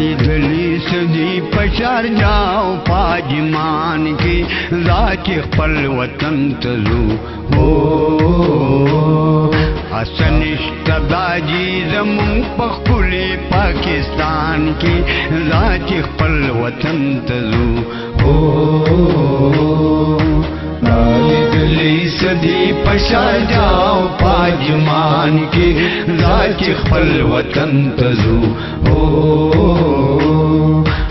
ताली दली सदी पशार जाओ पाजमान की जाके खपल वतन तजू हो हसनिश्तदाजी जमुन पखुले पाकिस्तान की जाके खपल वतन तजू हो दली सदी पशार जाओ पाजमान की जाके खपल वतन तजू हो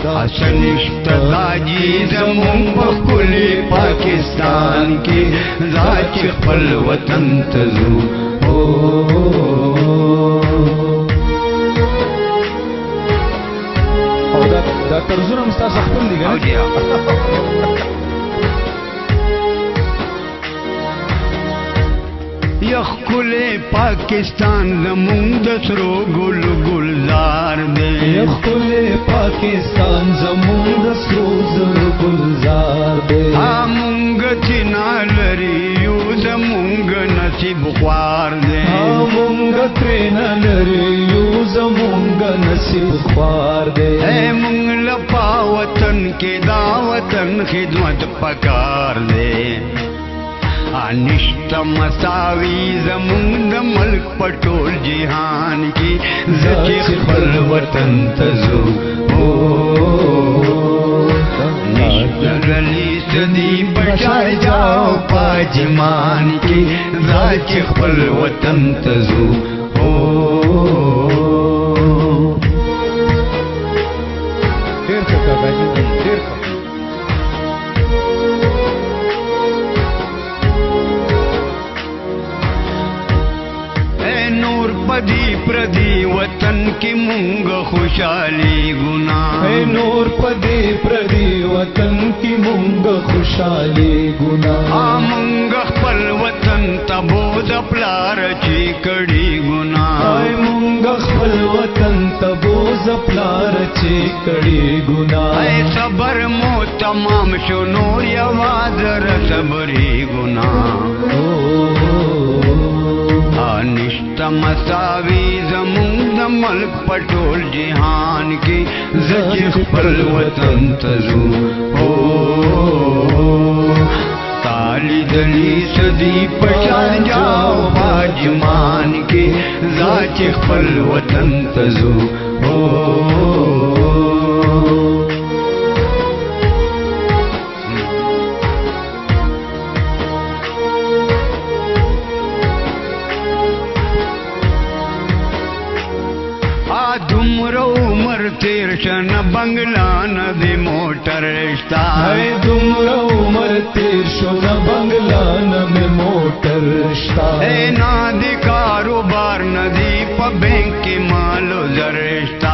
हसनिश्तदाजी जमुन पखुले पाकिस्तान की जाके खपल वतन तजू हो دا طرزونه مستاسو خپل دي ګنه یخکلے پاکستان زمون دسرو گل گلزار دے یخکلے پاکستان زمون دسرو گلزار دے آمونگ چنا لریو زمونگ نصیب خوار دے آمونگ ترینا لریو زمونگ نصیب خوار دے اے مونگ لپا وطن کے دا وطن خدمت پکار دے انشت مساوی زمون د ملک پټول جهان کی زکی خپل وطن تزو او نشت غلی سدی بچار جاو پاجمان کی زکی خپل وطن تزو او ډیر څه کوي ډیر پدی پردی وطن کی مونگ خوشحالی گنا اے نور پدی پردی وطن کی مونگ خوشحالی گنا مونگ خپل وطن تبوز پلار چی کڑی گنا اے مونگ خپل وطن تبوز پلار چی کڑی گنا اے صبر مو تمام شو نور یواز رصبری گنا نشت مساوی زمون د ملک پټول جهان کی زکی خپل وطن تزو او تالی دلی سدی پشان جاو پاجمان کی زکی خپل وطن تزو او تیر شن بنگلا ندی موٹر رشتہ ہے دمر عمر تیر شن بنگلا ندی موٹر رشتہ ہے نادی کاروبار ندی پا بینک کی مالو زر رشتہ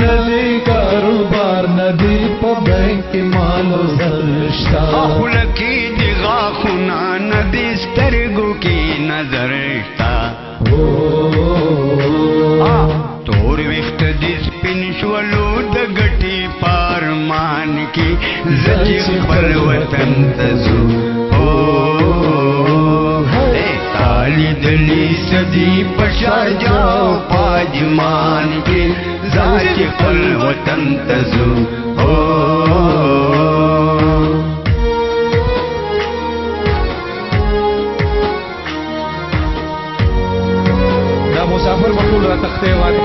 ندی کاروبار ندی پا بینک کی مالو زر رشتہ خلقی جگا خونا ندی سترگو کی نظر رشتہ تور وقت دیس پنشولو د گٹی پارمان کی زکی خپل وطن تزو اے تالی دلی سدی پشار جاو پاجمان کی زکی خپل وطن تزو مسافر بطول را تخته واقع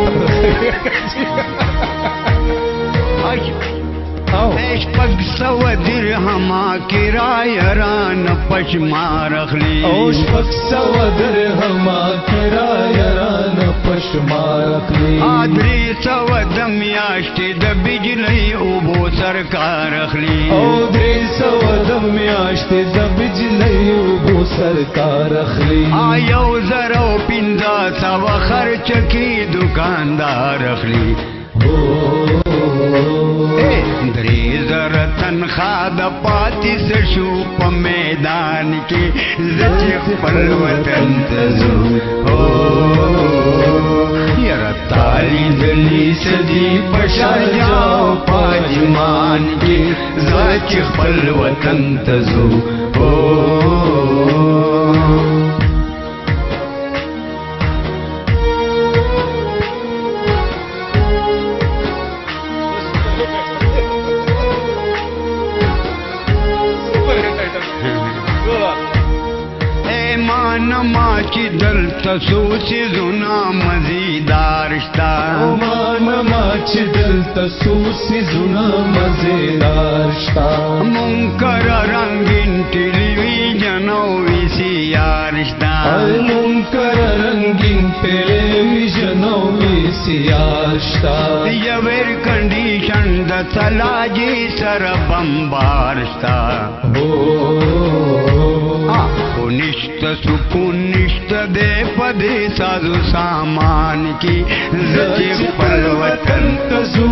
شپږ سوه درهمه کرایه رانه پشمار اخلي شپږ سوه درهمه کرایه رانه پشمار اخلي 300 د میاشتې د بجلۍ اوبو سرکار اخلي 300 د میاشتې د بجلۍ اوبو سرکار اخلي 1500 خرچ کی دکاندار اخلي 3000 تنخواہ د پاتی سشو په میدان کې زچ خپل وطن تزو یرا تالی دلی سدی پشار جاو پاجمان کې زچ خپل وطن تزو जची दलत सोसी जुना मजेदारता मान माची दलत सोसी जुना मजेदारता मुंकर रंगीन टेलिव्हिजन VCRता मुंकर रंगीन टेलिव्हिजन VCRता एअर कंडिशन चलाजी सर बंबारता निष्ठ सुकून निष्ठ दे पदे साधु सामान की जचे पलवतंत जू